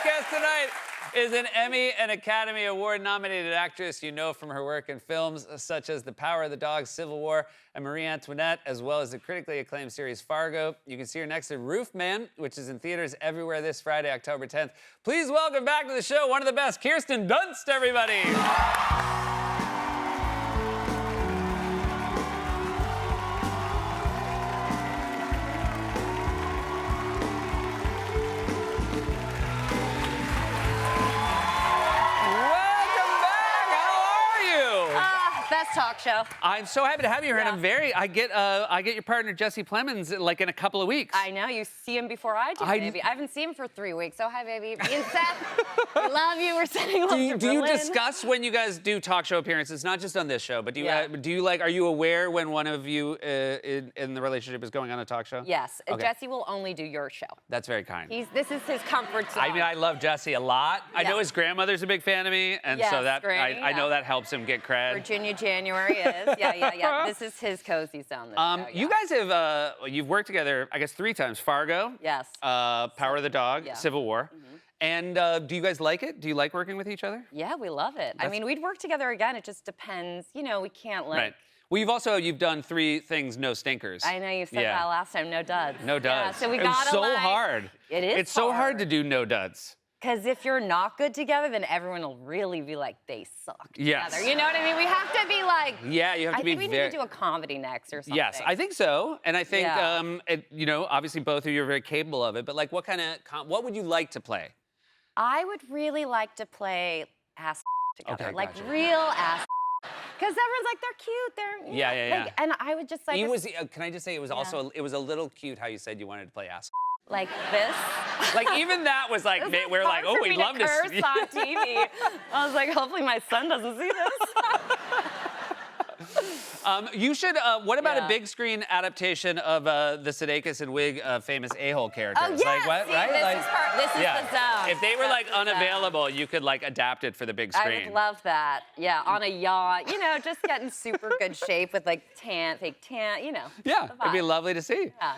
guest tonight is an Emmy and Academy Award nominated actress you know from her work in films such as The Power of the Dog, Civil War, and Marie Antoinette, as well as the critically acclaimed series Fargo. You can see her next to Roof Man, which is in theaters everywhere this Friday, October 10th. Please welcome back to the show one of the best, Kirsten Dunst, everybody. Best talk show. I'm so happy to have you here, and I get your partner Jesse Plemons like in a couple of weeks. I know, you see him before I do, baby. I haven't seen him for 3 weeks. So hi, baby. Me and Seth, we love you. We're sending love to Berlin. Do you discuss when you guys do talk show appearances, not just on this show, but do you are you aware when one of you in the relationship is going on a talk show? Yes. Okay. Jesse will only do your show. That's very kind. This is his comfort zone. I mean, I love Jesse a lot. I know his grandmother's a big fan of me, and so that I know that helps him get cred. Virginia January is. Yeah. This is his cozy zone. You guys have you've worked together, I guess, 3 times. Fargo. Yes. Power of the Dog. Yeah. Civil War. Mm-hmm. And do you guys like it? Do you like working with each other? Yeah, we love it. I mean, we'd work together again. It just depends. You know, we can't like. Right. Well, you've done 3 things, no stinkers. I know you said that last time. No duds. No duds. Yeah, so we got It's so hard. It is. It's so hard to do no duds. Because if you're not good together, then everyone will really be like, they suck together. Yes. You know what I mean? We have to be like. Yeah, you have to be I think we need to do a comedy next or something. Yes, I think so. And I think, you know, obviously both of you are very capable of it. But like, what would you like to play? I would really like to play ass together. Okay, like gotcha. real ass. Because everyone's like, they're cute. They're Yeah. Like, and I would just like. Can I just say it was also it was a little cute how you said you wanted to play ass. Like this. Like even that was like we're like, oh, we'd love to curse on TV. I was like, hopefully my son doesn't see this. You should. What about a big screen adaptation of the Sudeikis and Wig famous a-hole characters? Oh yeah, like what? see, Right? This is the zone. If they were like unavailable, you could like adapt it for the big screen. I would love that. Yeah, on a yacht. You know, just get in super good shape with like fake tan. You know. Yeah, it'd be lovely to see. Yeah.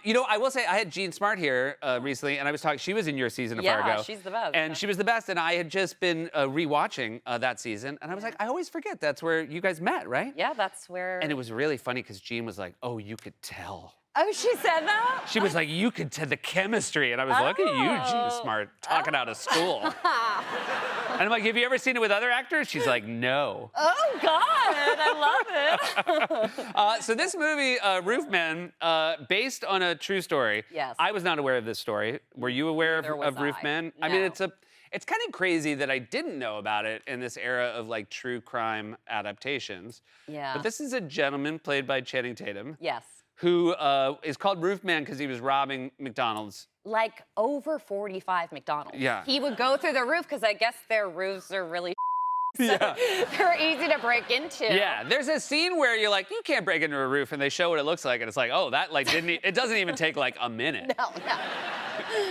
You know, I will say I had Jean Smart here recently, and I was talking. She was in your season of Fargo. Yeah, she's the best. And she was the best. And I had just been rewatching that season, and I was like, I always forget that's where you guys met, right? Yeah, that's where. And it was really funny because Jean was like, "Oh, you could tell." Oh, she said that? She was like, "You could tell the chemistry," and I was like, "Look at you, Jean Smart, talking out of school." And I'm like, "Have you ever seen it with other actors?" She's like, "No." Oh God, I love it. So this movie, Roof Man, based on a true story. Yes. I was not aware of this story. Were you aware of Roof Man? No. I mean, it's kind of crazy that I didn't know about it in this era of like true crime adaptations. Yeah. But this is a gentleman played by Channing Tatum. Yes. Who is called Roof Man because he was robbing McDonald's. Like over 45 McDonald's. Yeah. He would go through the roof because I guess their roofs are really so Yeah. they're easy to break into. Yeah, there's a scene where you're like, you can't break into a roof, and they show what it looks like, and it's like, oh, that like it doesn't even take like a minute. No.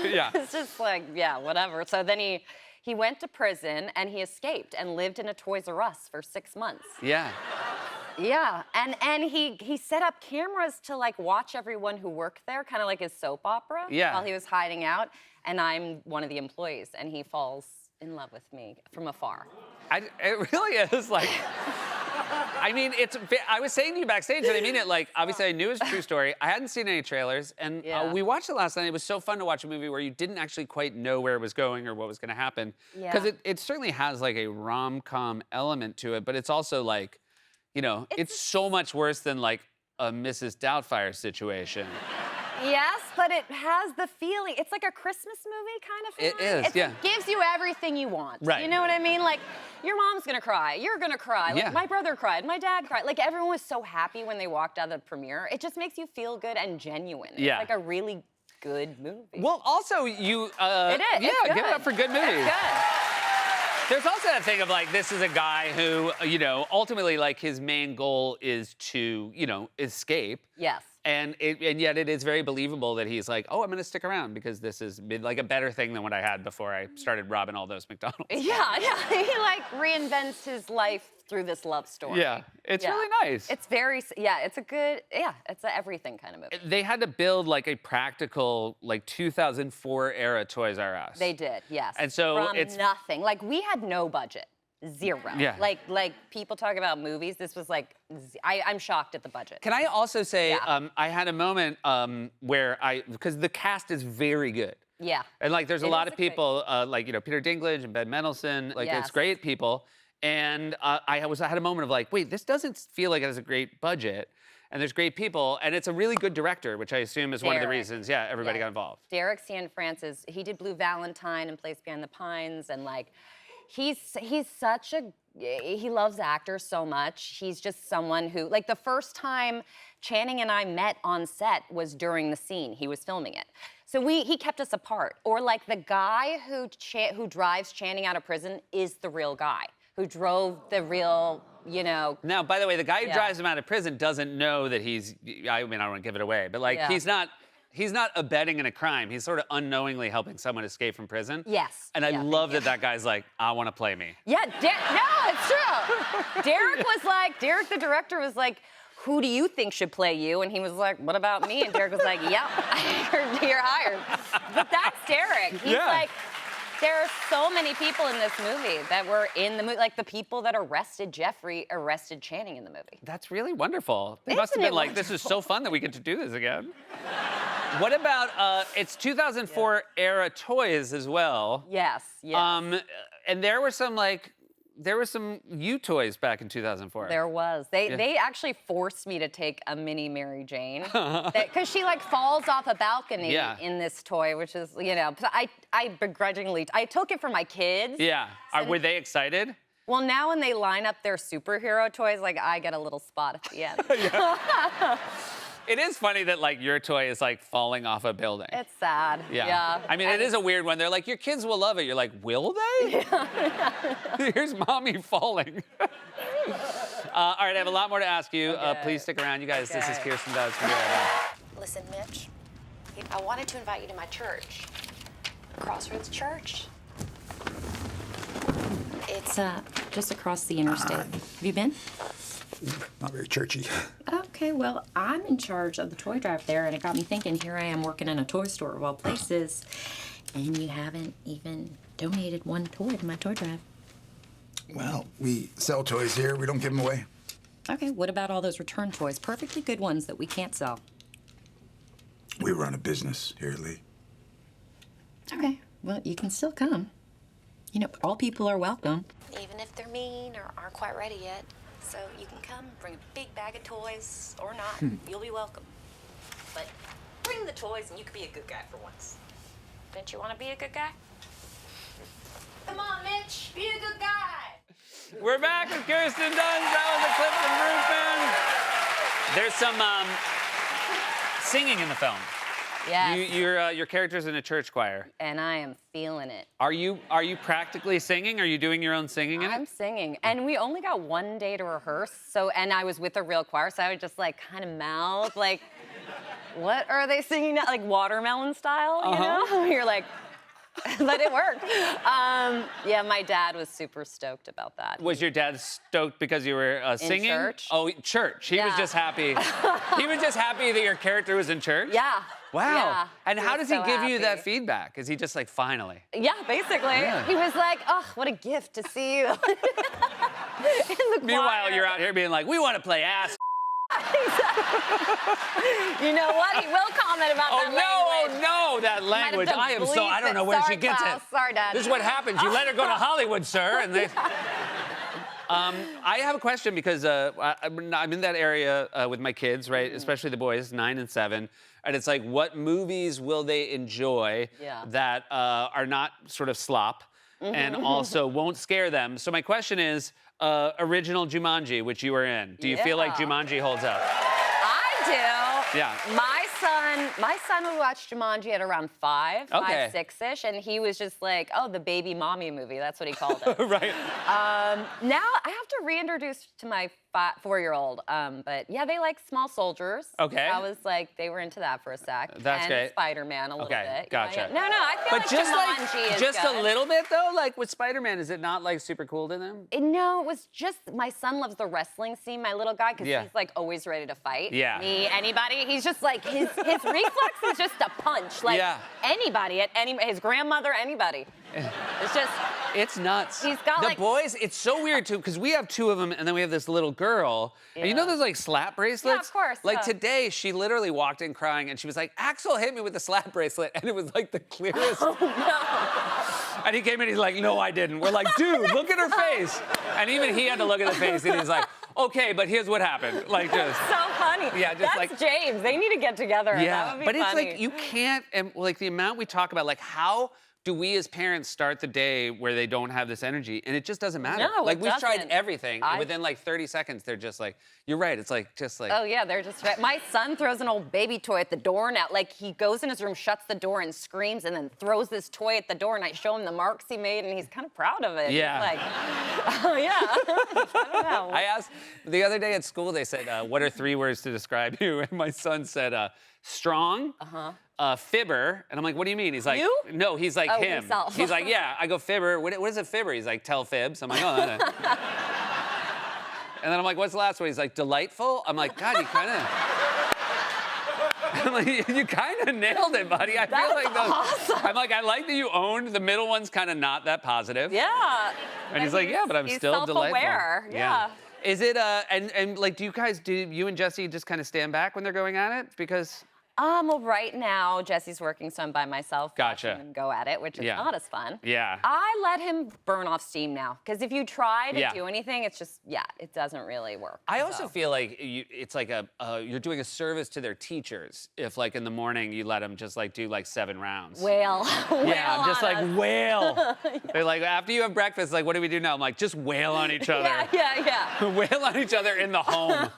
Yeah. It's just like, yeah, whatever. So then he went to prison and he escaped and lived in a Toys R Us for 6 months. Yeah. Yeah, and he set up cameras to like watch everyone who worked there, kind of like his soap opera. Yeah. While he was hiding out, and I'm one of the employees, and he falls in love with me from afar. It really is like. I mean, I was saying to you backstage, and I mean it, like, obviously I knew it was a true story. I hadn't seen any trailers, and we watched it last night. It was so fun to watch a movie where you didn't actually quite know where it was going or what was going to happen. Because it certainly has, like, a rom-com element to it, but it's also, like, you know, it's so much worse than, like, a Mrs. Doubtfire situation. Yes, but it has the feeling. It's like a Christmas movie kind of feeling. It is, yeah. It gives you everything you want. Right. You know what I mean? Like, your mom's gonna cry. You're gonna cry. Like, my brother cried. My dad cried. Like, everyone was so happy when they walked out of the premiere. It just makes you feel good and genuine. Yeah. It's like a really good movie. Well, also, you... it is. Yeah, it's give it up for good movies. It's good. There's also that thing of, like, this is a guy who, you know, ultimately, like, his main goal is to, you know, escape. Yes. And yet it is very believable that he's like, oh, I'm gonna stick around because this is like a better thing than what I had before I started robbing all those McDonald's. Yeah. He like reinvents his life through this love story. Yeah, it's really nice. It's very, it's a good, it's a everything kind of movie. They had to build like a practical, like 2004 era Toys R Us. They did, yes. And so From it's nothing. Like we had no budget. Zero. Yeah. Like people talk about movies. This was like, I'm shocked at the budget. Can I also say, I had a moment where because the cast is very good. Yeah. And like, there's a lot of people, like, Peter Dinklage and Ben Mendelsohn, like, it's great people. And I had a moment of like, wait, this doesn't feel like it has a great budget. And there's great people, and it's a really good director, which I assume is one of the reasons, everybody got involved. Derek Cianfrance, he did Blue Valentine and Place Beyond the Pines, and like, he's such a, he loves actors so much. He's just someone who, like the first time Channing and I met on set was during the scene. He was filming it. So he kept us apart. Or like the guy who drives Channing out of prison is the real guy, who drove the real, Now, by the way, the guy who drives him out of prison doesn't know that I mean, I don't want to give it away, but like, he's not abetting in a crime. He's sort of unknowingly helping someone escape from prison. Yes. And I love that guy's like, I want to play me. Yeah, no, it's true. Derek the director was like, who do you think should play you? And he was like, what about me? And Derek was like, yep, you're hired. But that's Derek. He's like, there are so many people in this movie that were in the movie. Like the people that arrested Jeffrey arrested Channing in the movie. That's really wonderful. They must have been like, this is so fun that we get to do this again. What about, it's 2004 era toys as well. Yes. And there were some U toys back in 2004. There was. They actually forced me to take a mini Mary Jane. Because she like falls off a balcony in this toy, which is, I begrudgingly, I took it for my kids. Yeah. Were they excited? Well, now when they line up their superhero toys, like I get a little spot at the end. It is funny that like your toy is like falling off a building. It's sad. Yeah. I mean, it is a weird one. They're like, your kids will love it. You're like, will they? Here's mommy falling. All right, I have a lot more to ask you. Please stick around, you guys. This is Kirsten Dunst. Listen, Mitch, I wanted to invite you to my church, Crossroads Church. It's just across the interstate. Have you been? Not very churchy. Okay, well, I'm in charge of the toy drive there, and it got me thinking, here I am working in a toy store of all places, and you haven't even donated one toy to my toy drive. Well, we sell toys here. We don't give them away. Okay, what about all those return toys? Perfectly good ones that we can't sell. We run a business here, Lee. Okay, well, you can still come. All people are welcome. Even if they're mean or aren't quite ready yet. So you can come, bring a big bag of toys, or not. You'll be welcome. But bring the toys and you can be a good guy for once. Don't you want to be a good guy? Come on, Mitch, be a good guy. We're back with Kirsten Dunst. That was a clip from Roofman. There's some singing in the film. Yes. Your character's in a church choir. And I am feeling it. Are you practically singing? Are you doing your own singing in it? I'm singing. And we only got one day to rehearse. And I was with a real choir, so I would just like kind of mouth, like, what are they singing now? Like Watermelon style, you know? You're like, but it worked. My dad was super stoked about that. Was your dad stoked because you were singing? In church. Oh, church. He was just happy. He was just happy that your character was in church? Yeah. Wow. Yeah. And how does he give you that happy. feedback? Is he just like, finally? Yeah, basically. Yeah. He was like, oh, what a gift to see you. In the Meanwhile, choir. you're out here being like, we want to play ass. You know what? He will comment about that language. Oh no, that language. I don't know where she gets it. Sorry, Dad. This is what happens. You let her go to Hollywood, sir. And they... I have a question because I'm in that area with my kids, right? Especially the boys, 9 and 7. And it's like, what movies will they enjoy that are not sort of slop and also won't scare them? So my question is, original Jumanji, which you were in. Do you feel like Jumanji holds up? I do. Yeah. My son would watch Jumanji at around 5, 6-ish, and he was just like, oh, the baby mommy movie. That's what he called it. Right. Now I have to reintroduce to my 4-year-old. But yeah, they like small soldiers. Okay. I was like, they were into that for a sec. That's and great. Spider-Man a little Okay, bit. gotcha. Yeah. No, I feel But Jumanji is just good. a little bit though, like with Spider-Man, is it not like super cool to them? No, it was just my son loves the wrestling scene, my little guy, because Yeah. he's like always ready to fight. Yeah. Me, anybody. He's just like his reflex is just a punch. Like Yeah. anybody, his grandmother, anybody. It's just It's nuts. He's got, the like- boys. It's so weird too because we have 2 of them, and then we have this little girl. And you know those like slap bracelets? of course, Like yeah. today, she literally walked in crying, and she was like, "Axel hit me with the slap bracelet," and it was like the clearest. And he came in, he's like, "No, I didn't." We're like, "Dude, look at her face." And even he had to look at the face, and he's like, "Okay, but here's what happened." Like just. so funny. Yeah, just That's like- James. They need to get together. That Yeah, would be but it's funny. like you can't, and like the amount we talk about, like how do we as parents start the day where they don't have this energy, and it just doesn't matter. No, like it we've tried doesn't. everything, and within like 30 seconds, they're just like, "You're right." It's like just like. Oh yeah, they're just. My son throws an old baby toy at the door now. Like he goes in his room, shuts the door, and screams, and then throws this toy at the door. And I show him the marks he made, and he's kind of proud of it. Yeah. He's like, oh yeah. I don't know. I asked the other day at school. They said, "What are 3 words to describe you?" And my son said, "Strong." Fibber, and I'm like, "What do you mean?" He's like, You? "No, he's like Oh, him." himself. He's like, "Yeah." I go, "Fibber. What is a fibber?" He's like, "Tell fibs." I'm like, "Oh." No. And then I'm like, "What's the last one?" He's like, "Delightful." I'm like, "God, you kind of." I'm like, "You kind of nailed it, buddy." I feel like those. awesome. I'm like, "I like that you owned the middle one's kind of not that positive." Yeah. And he's like, "Yeah, but I'm he's still delightful." self-aware. Yeah. Is it and like do you and Jesse just kind of stand back when they're going at it because Well, right now Jesse's working, so I'm by myself. Gotcha. watching him go at it, which is Yeah. not as fun. Yeah. I let him burn off steam now, because if you try to Yeah. do anything, it's just it doesn't really work. I also so. feel like it's like you're doing a service to their teachers if like in the morning you let them just like do like 7 rounds. Wail. Yeah, I'm just on like us. wail. They're like, after you have breakfast, like, what do we do now? I'm like, just wail on each other. Yeah. Wail on each other in the home.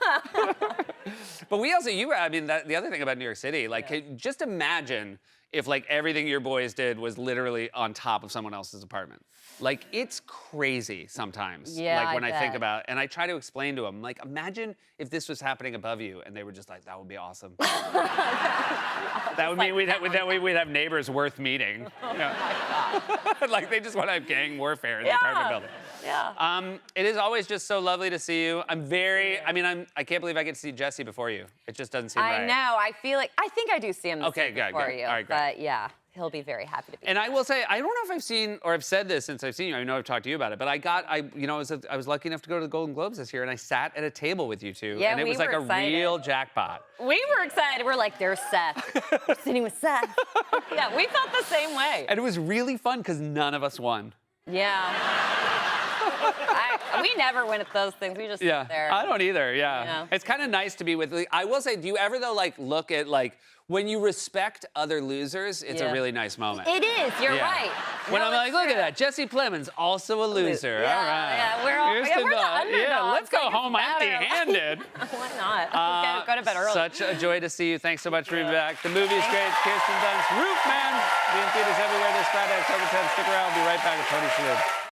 But we also, I mean, the other thing about New York City, like, just imagine if like everything your boys did was literally on top of someone else's apartment. Like, it's crazy sometimes. Yeah, like when I I think bet. about, and I try to explain to them, like, imagine if this was happening above you, and they were just like, that would be awesome. That would mean we'd have neighbors worth meeting. You know? Like they just want to have gang warfare in the apartment building. Yeah. It is always just so lovely to see you. I can't believe I get to see Jesse before you. It just doesn't seem right. I know. I think I do see him this Okay, week good, before good. you. All right, great. But yeah, he'll be very happy to be And I will say, I don't know if I've seen or I've said this since I've seen you. I know I've talked to you about it, but I was lucky enough to go to the Golden Globes this year, and I sat at a table with you 2, Yeah, and it we was like were a excited. real jackpot. We were excited. We're like, there's Seth. We're sitting with Seth. Yeah, we felt the same way. And it was really fun because none of us won. Yeah. We never win at those things. We just sit there. I don't either. Yeah, Yeah. it's kind of nice to be with. I will say, do you ever though like look at like when you respect other losers? It's a Yeah. really nice moment. It is. You're Yeah. right. When No, I'm like, it's look at true. that, Jesse Plemons, also a loser. Yeah, all right. yeah, we're all- Here's yeah, to we're the Yeah, underdogs. let's go Like, it's home better. empty-handed. Why not? Go to bed early. Such a joy to see you. Thanks so much for being back. The movie's great. Kirsten Dunst, Roofman. Be in theaters everywhere this Friday, October 10th. Stick around. We'll be right back with Tony Shalhoub.